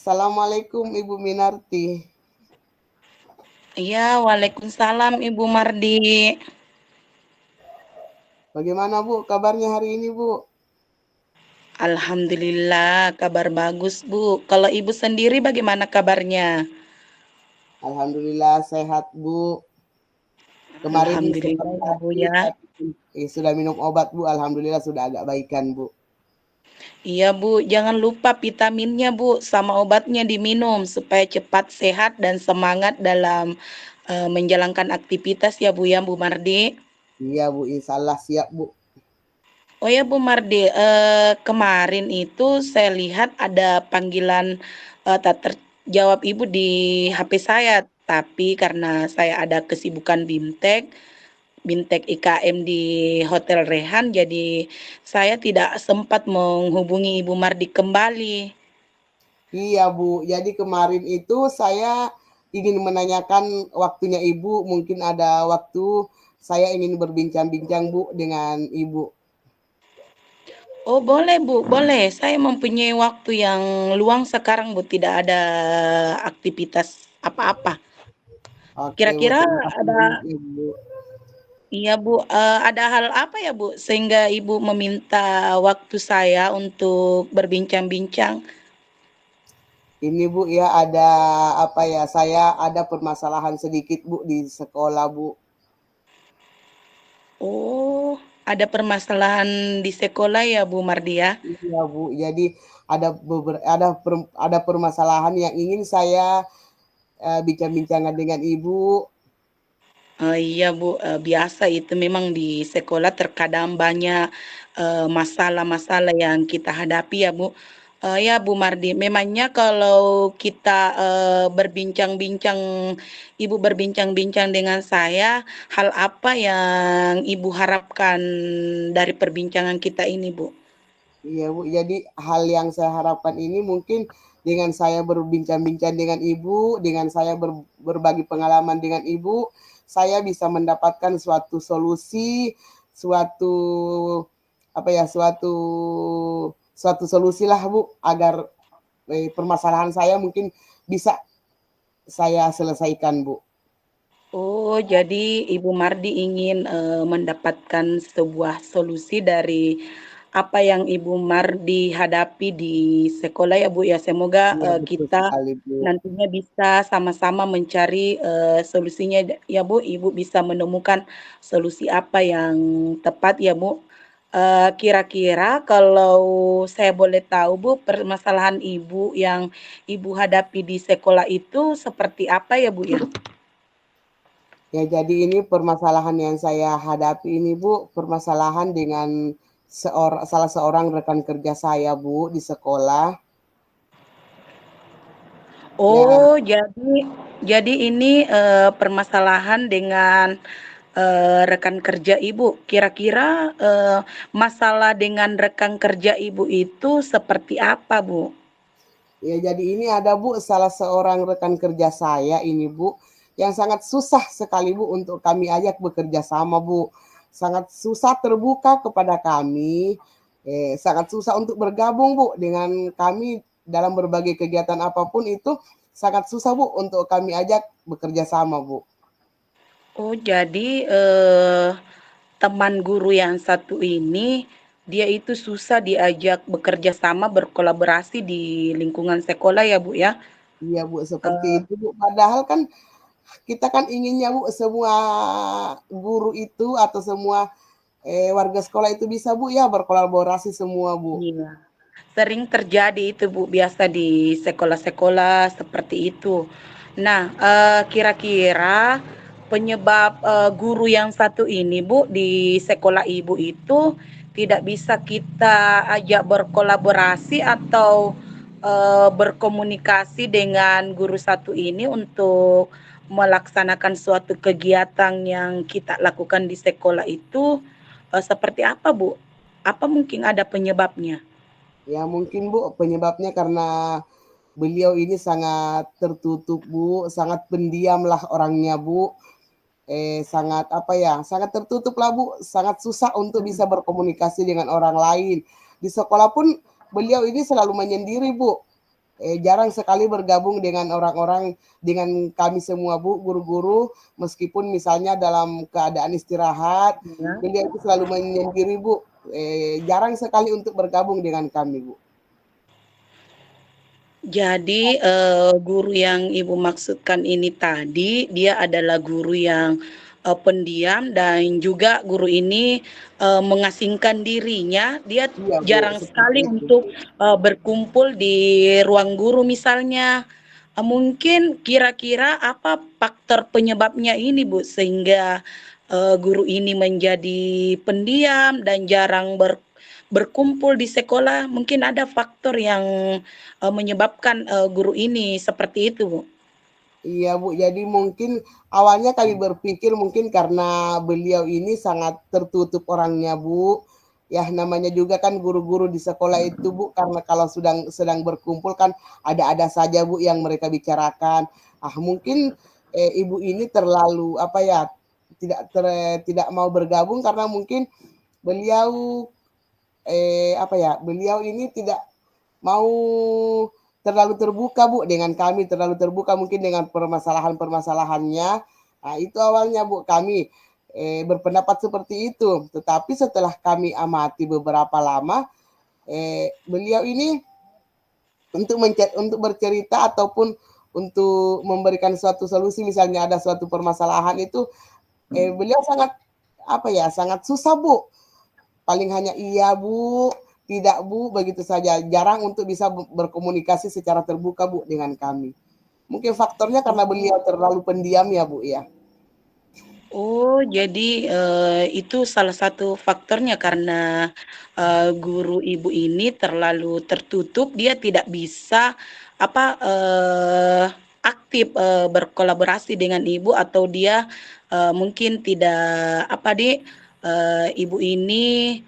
Assalamualaikum Ibu Minarti. Iya, waalaikumsalam Ibu Mardi. Bagaimana Bu kabarnya hari ini Bu? Alhamdulillah, kabar bagus Bu. Kalau Ibu sendiri bagaimana kabarnya? Alhamdulillah sehat Bu. Kemarin sempat Alhamdulillah ya Bu sakit ya. tapi sudah minum obat Bu. Alhamdulillah sudah agak baikan Bu. Iya Bu, jangan lupa vitaminnya Bu, sama obatnya diminum supaya cepat sehat dan semangat dalam menjalankan aktivitas ya Bu ya Bu Mardi. Iya Bu, insya Allah siap Bu. Oh ya Bu Mardi, kemarin itu saya lihat ada panggilan tak terjawab Ibu di HP saya, tapi karena saya ada kesibukan BIMTEK IKM di Hotel Rehan, jadi saya tidak sempat menghubungi Ibu Mardi kembali. Iya Bu, jadi kemarin itu saya ingin menanyakan waktunya Ibu. Mungkin ada waktu saya ingin berbincang-bincang Bu dengan Ibu. Oh boleh Bu, boleh. Saya mempunyai waktu yang luang sekarang Bu, tidak ada aktivitas apa-apa. Oke Bu, Kira-kira terima kasih ada. banyak ya Bu. Iya Bu, ada hal apa ya Bu, sehingga Ibu meminta waktu saya untuk berbincang-bincang? Ini Bu ya ada apa ya, saya ada permasalahan sedikit Bu di sekolah Bu. Oh, ada permasalahan di sekolah ya Bu Mardia? Iya Bu, jadi ada permasalahan yang ingin saya bincang-bincangkan dengan Ibu. Iya Bu, biasa itu memang di sekolah terkadang banyak, masalah-masalah yang kita hadapi ya Bu. Ya Bu Mardi, memangnya kalau kita, berbincang-bincang Ibu berbincang-bincang dengan saya, hal apa yang Ibu harapkan dari perbincangan kita ini Bu? Iya Bu, jadi hal yang saya harapkan ini mungkin dengan saya berbincang-bincang dengan Ibu, dengan saya berbagi pengalaman dengan Ibu, saya bisa mendapatkan suatu solusi, suatu apa ya, suatu solusi lah Bu, agar permasalahan saya mungkin bisa saya selesaikan Bu. Oh, jadi Ibu Mardi ingin, mendapatkan sebuah solusi dari apa yang Ibu Mardi hadapi di sekolah ya, Bu, ya. Semoga, Iya betul kita sekali Bu. nantinya bisa sama-sama mencari, solusinya ya, Bu. Ibu bisa menemukan solusi apa yang tepat ya, Bu. Kira-kira kalau saya boleh tahu, Bu, permasalahan Ibu yang Ibu hadapi di sekolah itu seperti apa ya, Bu, ya? Ya, jadi ini permasalahan yang saya hadapi ini Bu, permasalahan dengan salah seorang rekan kerja saya Bu di sekolah. Ya, Oh, jadi ini, permasalahan dengan, rekan kerja Ibu. Kira-kira, masalah dengan rekan kerja Ibu itu seperti apa, Bu? ya jadi ini ada Bu, salah seorang rekan kerja saya ini Bu, yang sangat susah sekali Bu untuk kami ajak bekerja sama Bu. Sangat susah terbuka kepada kami, sangat susah untuk bergabung Bu dengan kami dalam berbagai kegiatan apapun itu sangat susah Bu untuk kami ajak bekerja sama Bu. Oh, jadi, teman guru yang satu ini, dia itu susah diajak bekerja sama, berkolaborasi di lingkungan sekolah ya, Bu, ya? Iya Bu, seperti Eee itu Bu. Padahal kan kita kan inginnya Bu semua guru itu atau semua warga sekolah itu bisa Bu ya berkolaborasi semua Bu. Iya, sering terjadi itu Bu, biasa di sekolah-sekolah seperti itu. Nah, kira-kira penyebab, guru yang satu ini Bu, di sekolah Ibu itu tidak bisa kita ajak berkolaborasi atau, berkomunikasi dengan guru satu ini untuk melaksanakan suatu kegiatan yang kita lakukan di sekolah itu, seperti apa Bu? Apa mungkin ada penyebabnya? Ya mungkin Bu penyebabnya karena beliau ini sangat tertutup Bu, sangat pendiam lah orangnya Bu. Sangat apa ya, sangat tertutup lah Bu, sangat susah untuk bisa berkomunikasi dengan orang lain. Di sekolah pun beliau ini selalu menyendiri Bu. jarang sekali bergabung dengan orang-orang, dengan kami semua Bu, guru-guru, meskipun misalnya dalam keadaan istirahat, Ya. beliau itu selalu menyendiri Bu, jarang sekali untuk bergabung dengan kami Bu. Jadi, guru yang Ibu maksudkan ini tadi, dia adalah guru yang, pendiam dan juga guru ini, mengasingkan dirinya, dia Iya Bu, jarang seperti sekali itu. untuk, berkumpul di ruang guru misalnya. Mungkin kira-kira apa faktor penyebabnya ini Bu, sehingga, guru ini menjadi pendiam dan jarang berkumpul di sekolah, mungkin ada faktor yang menyebabkan, guru ini seperti itu, Bu? Iya Bu, jadi mungkin awalnya kami berpikir mungkin karena beliau ini sangat tertutup orangnya Bu. Ya namanya juga kan guru-guru di sekolah itu Bu, karena kalau sedang berkumpul kan ada-ada saja Bu yang mereka bicarakan. Mungkin ibu ini terlalu apa ya, tidak mau bergabung karena mungkin beliau apa ya, beliau ini tidak mau terlalu terbuka Bu dengan kami, terlalu terbuka mungkin dengan permasalahan-permasalahannya. Nah, itu awalnya Bu kami berpendapat seperti itu. Tetapi setelah kami amati beberapa lama, beliau ini untuk bercerita ataupun untuk memberikan suatu solusi, misalnya ada suatu permasalahan itu, beliau sangat apa ya, sangat susah Bu. Paling hanya iya Bu, tidak Bu, begitu saja. Jarang untuk bisa berkomunikasi secara terbuka Bu dengan kami. Mungkin faktornya karena beliau terlalu pendiam ya Bu ya. Oh, jadi, itu salah satu faktornya karena, guru Ibu ini terlalu tertutup, dia tidak bisa, apa, aktif, berkolaborasi dengan Ibu atau dia, mungkin tidak apa, Ibu ini,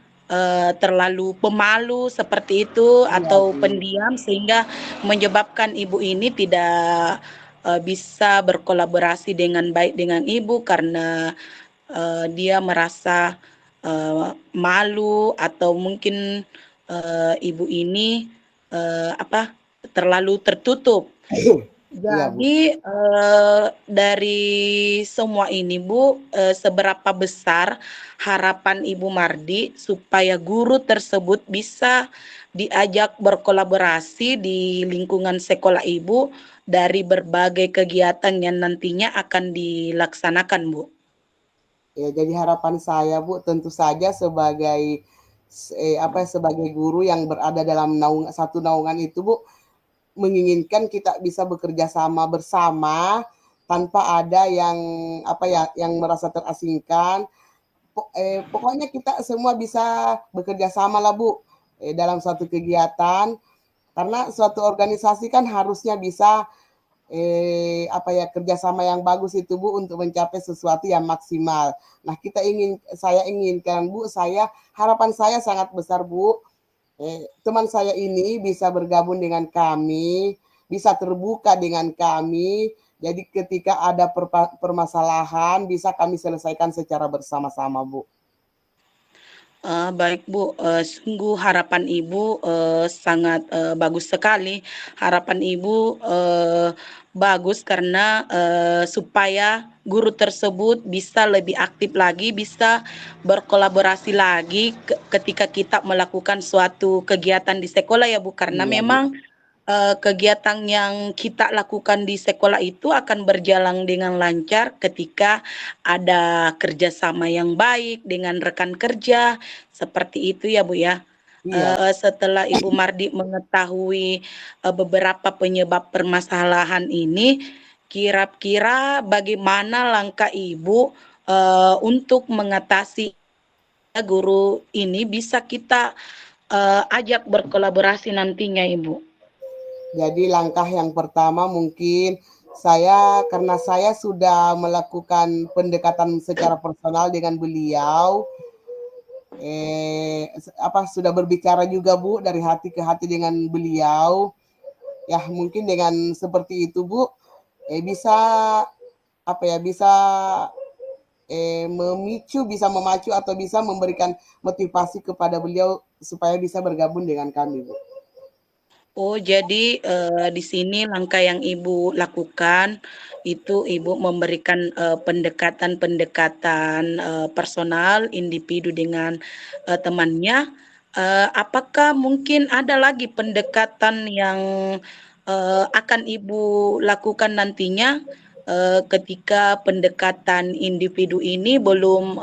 terlalu pemalu seperti itu Iya atau Bu. pendiam sehingga menyebabkan Ibu ini tidak bisa berkolaborasi dengan baik dengan ibu karena dia merasa malu atau mungkin ibu ini apa terlalu tertutup. Iya Bu. Jadi dari semua ini Bu, seberapa besar harapan Ibu Mardi supaya guru tersebut bisa diajak berkolaborasi di lingkungan sekolah Ibu dari berbagai kegiatan yang nantinya akan dilaksanakan, Bu? Ya, jadi harapan saya Bu tentu saja sebagai apa sebagai guru yang berada dalam satu naungan itu Bu, menginginkan kita bisa bekerja sama bersama tanpa ada yang apa ya, yang merasa terasingkan. Pokoknya kita semua bisa bekerja sama lah Bu, dalam suatu kegiatan, karena suatu organisasi kan harusnya bisa apa ya, kerjasama yang bagus itu Bu untuk mencapai sesuatu yang maksimal. Nah saya inginkan Bu, harapan saya sangat besar Bu, teman saya ini bisa bergabung dengan kami, bisa terbuka dengan kami. Jadi ketika ada permasalahan bisa kami selesaikan secara bersama-sama Bu. Baik Bu, sungguh harapan Ibu, sangat, bagus sekali. Harapan Ibu, bagus karena, supaya guru tersebut bisa lebih aktif lagi, bisa berkolaborasi lagi ketika kita melakukan suatu kegiatan di sekolah ya Bu, karena Iya Bu. memang kegiatan yang kita lakukan di sekolah itu akan berjalan dengan lancar ketika ada kerjasama yang baik dengan rekan kerja, seperti itu ya Bu ya. Iya. Setelah Ibu Mardi mengetahui beberapa penyebab permasalahan ini, kira-kira bagaimana langkah Ibu untuk mengatasi guru ini bisa kita ajak berkolaborasi nantinya Ibu? Jadi langkah yang pertama mungkin karena saya sudah melakukan pendekatan secara personal dengan beliau, apa sudah berbicara juga Bu dari hati ke hati dengan beliau. Ya mungkin dengan seperti itu Bu, bisa apa ya, bisa bisa memacu atau bisa memberikan motivasi kepada beliau supaya bisa bergabung dengan kami Bu. Oh, jadi, di sini langkah yang Ibu lakukan, itu Ibu memberikan, pendekatan-pendekatan, personal, individu dengan, temannya. Apakah mungkin ada lagi pendekatan yang, akan Ibu lakukan nantinya, ketika pendekatan individu ini belum,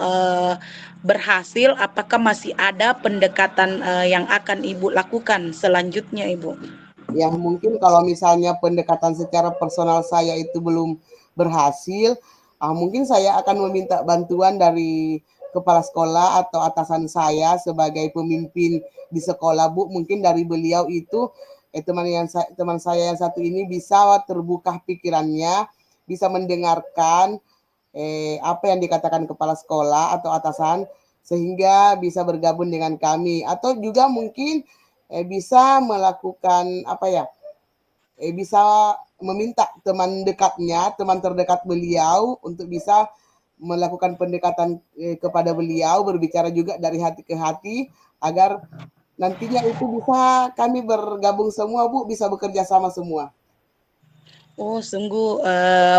berhasil, apakah masih ada pendekatan, yang akan Ibu lakukan selanjutnya, Ibu? Ya mungkin kalau misalnya pendekatan secara personal saya itu belum berhasil, mungkin saya akan meminta bantuan dari kepala sekolah atau atasan saya sebagai pemimpin di sekolah, Bu. Mungkin dari beliau itu teman saya yang satu ini bisa terbuka pikirannya, bisa mendengarkan apa yang dikatakan kepala sekolah atau atasan sehingga bisa bergabung dengan kami atau juga mungkin bisa melakukan apa ya bisa meminta teman dekatnya, teman terdekat beliau untuk bisa melakukan pendekatan kepada beliau, berbicara juga dari hati ke hati agar nantinya itu bisa kami bergabung semua, Bu, bisa bekerja sama semua. Oh, sungguh,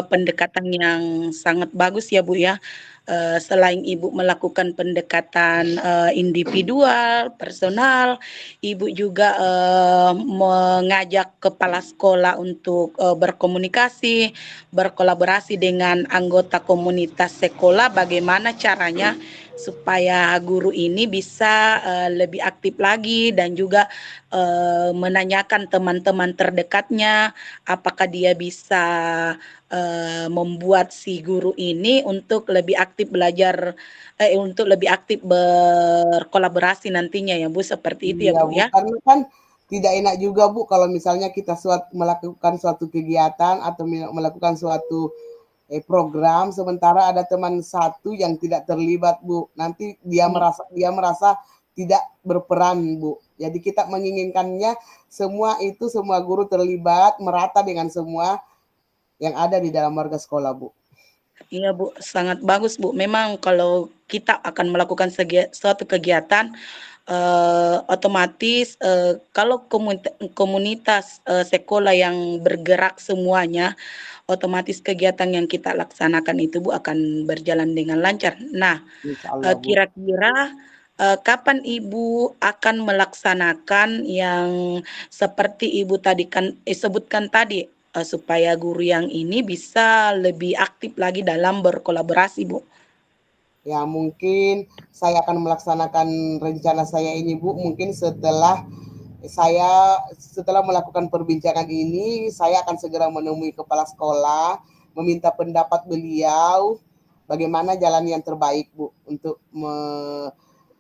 pendekatan yang sangat bagus ya, Bu, ya. Selain Ibu melakukan pendekatan, individual, personal, Ibu juga, mengajak kepala sekolah untuk, berkomunikasi, berkolaborasi dengan anggota komunitas sekolah bagaimana caranya supaya guru ini bisa, lebih aktif lagi dan juga, menanyakan teman-teman terdekatnya apakah dia bisa, membuat si guru ini untuk lebih aktif belajar untuk lebih aktif berkolaborasi nantinya ya, Bu, seperti itu ya, Iya, Bu, Bu, ya? karena kan tidak enak juga, Bu, kalau misalnya kita melakukan suatu kegiatan atau melakukan suatu program sementara ada teman satu yang tidak terlibat, Bu. Nanti Mmm, dia merasa tidak berperan, Bu. Jadi kita menginginkannya semua guru terlibat merata dengan semua yang ada di dalam warga sekolah, Bu. iya, Bu, sangat bagus, Bu. Memang kalau kita akan melakukan suatu kegiatan, otomatis, kalau komunitas, sekolah yang bergerak semuanya, otomatis kegiatan yang kita laksanakan itu, Bu, akan berjalan dengan lancar. Nah, Insya Allah, Bu. kira-kira, kapan Ibu akan melaksanakan yang seperti Ibu tadi sebutkan tadi, supaya guru yang ini bisa lebih aktif lagi dalam berkolaborasi, Bu? Ya mungkin saya akan melaksanakan rencana saya ini, Bu, mungkin setelah melakukan perbincangan ini, saya akan segera menemui kepala sekolah, meminta pendapat beliau, bagaimana jalan yang terbaik, Bu, untuk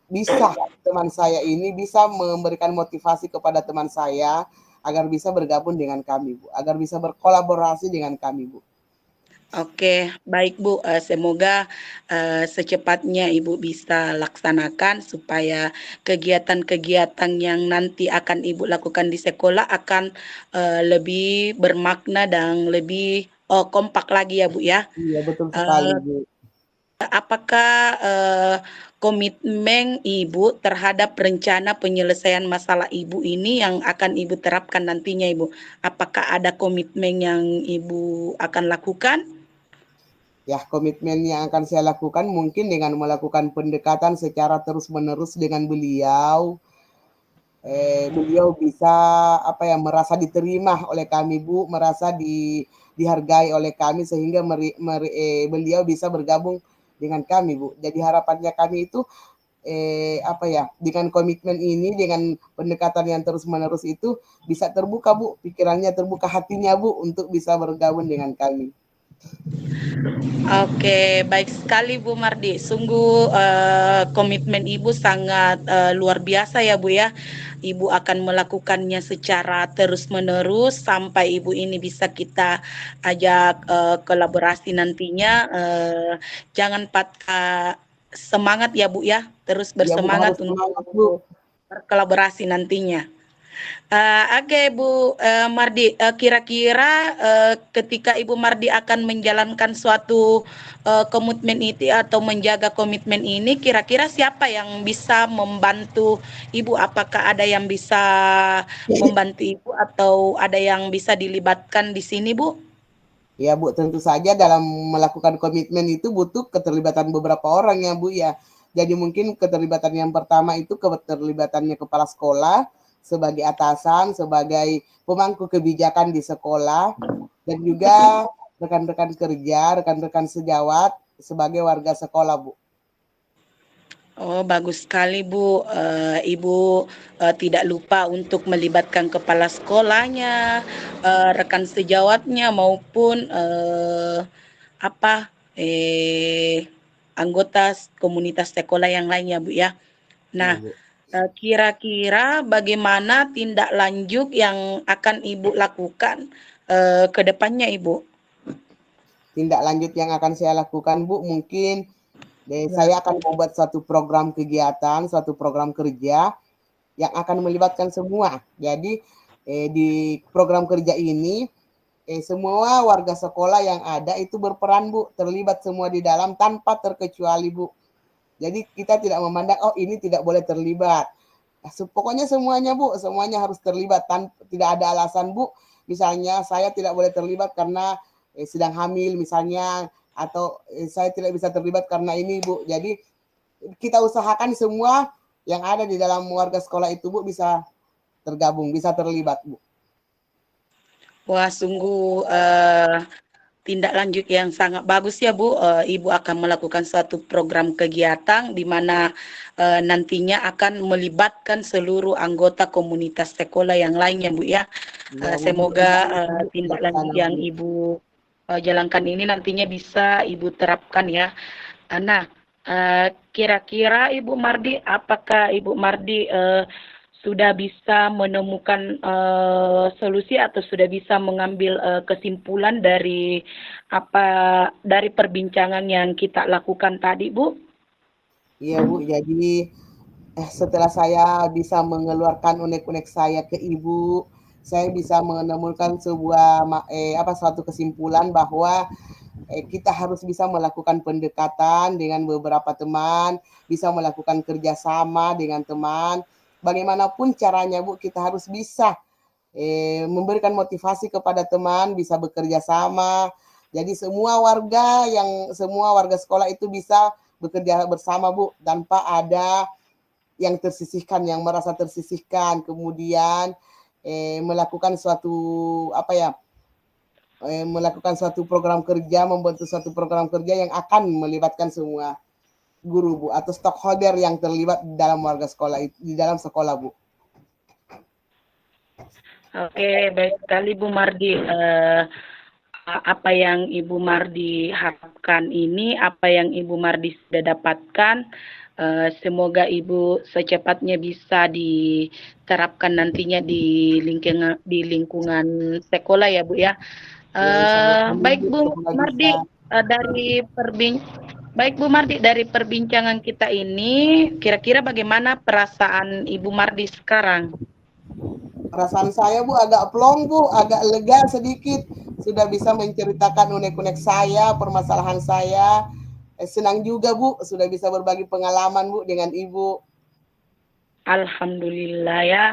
bisa teman saya ini bisa memberikan motivasi kepada teman saya agar bisa bergabung dengan kami, Bu, agar bisa berkolaborasi dengan kami, Bu. Oke, baik Bu, semoga, secepatnya Ibu bisa laksanakan supaya kegiatan-kegiatan yang nanti akan Ibu lakukan di sekolah akan, lebih bermakna dan lebih, kompak lagi ya Bu ya. Iya, betul sekali, Eee, Bu. apakah, komitmen Ibu terhadap rencana penyelesaian masalah Ibu ini yang akan Ibu terapkan nantinya Ibu? Apakah ada komitmen yang Ibu akan lakukan? Ya, komitmen yang akan saya lakukan mungkin dengan melakukan pendekatan secara terus-menerus dengan beliau. Beliau bisa apa ya merasa diterima oleh kami, Bu, merasa dihargai oleh kami sehingga beliau bisa bergabung dengan kami, Bu. Jadi harapannya kami itu apa ya dengan komitmen ini dengan pendekatan yang terus-menerus itu bisa terbuka, Bu, pikirannya terbuka hatinya, Bu, untuk bisa bergabung dengan kami. Oke, baik sekali Bu Mardi. Sungguh komitmen Ibu sangat luar biasa ya Bu ya. Ibu akan melakukannya secara terus-menerus sampai Ibu ini bisa kita ajak kolaborasi nantinya. Jangan patah semangat ya Bu ya. Terus Ya, Bu, harus bersemangat semangat, Bu. untuk berkolaborasi nantinya. Oke Bu Mardi, kira-kira ketika Ibu Mardi akan menjalankan suatu komitmen itu atau menjaga komitmen ini, kira-kira siapa yang bisa membantu Ibu? Apakah ada yang bisa membantu Ibu atau ada yang bisa dilibatkan di sini, Bu? Ya Bu, tentu saja dalam melakukan komitmen itu butuh keterlibatan beberapa orang ya Bu ya. Jadi mungkin keterlibatan yang pertama itu keterlibatannya kepala sekolah sebagai atasan, sebagai pemangku kebijakan di sekolah, dan juga rekan-rekan kerja, rekan-rekan sejawat sebagai warga sekolah Bu. Oh, bagus sekali Bu. Ibu tidak lupa untuk melibatkan kepala sekolahnya, rekan sejawatnya maupun apa anggota komunitas sekolah yang lainnya Bu ya. Ya Nah, Bu. kira-kira bagaimana tindak lanjut yang akan Ibu lakukan ke depannya Ibu? Tindak lanjut yang akan saya lakukan Bu, mungkin saya akan membuat suatu program kegiatan, suatu program kerja yang akan melibatkan semua. Jadi di program kerja ini semua warga sekolah yang ada itu berperan Bu, terlibat semua di dalam tanpa terkecuali Bu. Jadi kita tidak memandang oh ini tidak boleh terlibat. Pokoknya semuanya Bu, semuanya harus terlibat tidak ada alasan Bu. Misalnya saya tidak boleh terlibat karena sedang hamil misalnya, atau saya tidak bisa terlibat karena ini Bu. Jadi kita usahakan semua yang ada di dalam warga sekolah itu Bu bisa tergabung, bisa terlibat Bu. Wah, sungguh tindak lanjut yang sangat bagus ya Bu. Ibu akan melakukan suatu program kegiatan di mana nantinya akan melibatkan seluruh anggota komunitas sekolah yang lainnya Bu ya. Ya, Bu. Semoga tindak lanjut yang Ibu jalankan ini nantinya bisa Ibu terapkan ya. Nah, kira-kira Ibu Mardi, apakah Ibu Mardi sudah bisa menemukan solusi atau sudah bisa mengambil kesimpulan dari perbincangan yang kita lakukan tadi, Bu? Iya Bu, jadi setelah saya bisa mengeluarkan unek-unek saya ke Ibu, saya bisa menemukan suatu kesimpulan bahwa kita harus bisa melakukan pendekatan dengan beberapa teman, bisa melakukan kerjasama dengan teman. Bagaimanapun caranya Bu, kita harus bisa memberikan motivasi kepada teman, bisa bekerja sama. Jadi semua warga sekolah itu bisa bekerja bersama Bu, tanpa ada yang tersisihkan, yang merasa tersisihkan, kemudian melakukan melakukan suatu program kerja, membentuk suatu program kerja yang akan melibatkan semua guru Bu, atau stakeholder yang terlibat dalam warga sekolah di dalam sekolah Bu. Oke, baik sekali Bu Mardi. Apa yang Ibu Mardi harapkan ini, apa yang Ibu Mardi sudah dapatkan, semoga Ibu secepatnya bisa diterapkan nantinya di lingkungan sekolah ya Bu ya. Baik Bu Mardi, dari perbincangan kita ini, kira-kira bagaimana perasaan Ibu Mardi sekarang? Perasaan saya Bu agak plong Bu, agak lega sedikit. Sudah bisa menceritakan unek-unek saya, permasalahan saya. Senang juga Bu, sudah bisa berbagi pengalaman Bu dengan Ibu. Alhamdulillah ya,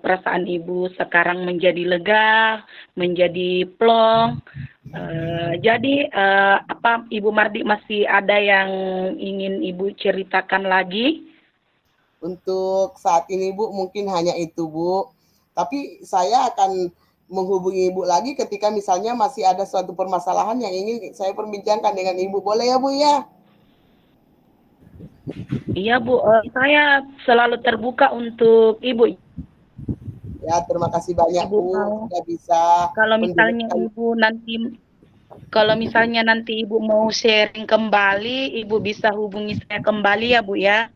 perasaan Ibu sekarang menjadi lega, menjadi plong. Jadi Ibu Mardi masih ada yang ingin Ibu ceritakan lagi? Untuk saat ini Bu, mungkin hanya itu Bu. Tapi saya akan menghubungi Ibu lagi ketika misalnya masih ada suatu permasalahan yang ingin saya perbincangkan dengan Ibu. Boleh ya Bu ya? Iya Bu, saya selalu terbuka untuk Ibu. Ya, terima kasih banyak Ibu Bu, mau, sudah bisa kalau misalnya nanti Ibu mau sharing kembali, Ibu bisa hubungi saya kembali ya Bu ya.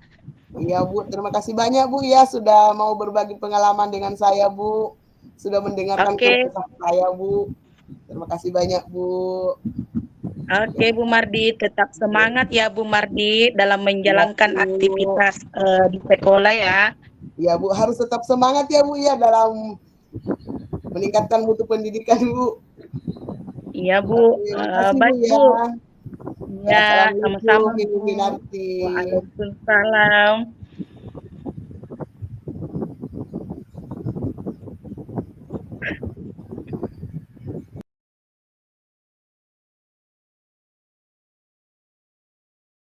Iya Bu, terima kasih banyak Bu ya sudah mau berbagi pengalaman dengan saya Bu. Sudah mendengarkan kisah saya Bu. Terima kasih banyak Bu. Oke Bu Mardi, tetap semangat ya Bu Mardi dalam menjalankan aktivitas di sekolah ya. Ya Bu, harus tetap semangat ya Bu ya dalam meningkatkan mutu pendidikan Bu. Iya Bu, Oke, makasih Bu baik ya. Bu. Ya, Ya, sama-sama assalamualaikum Ibu Bu. Minarti. Waalaikumsalam.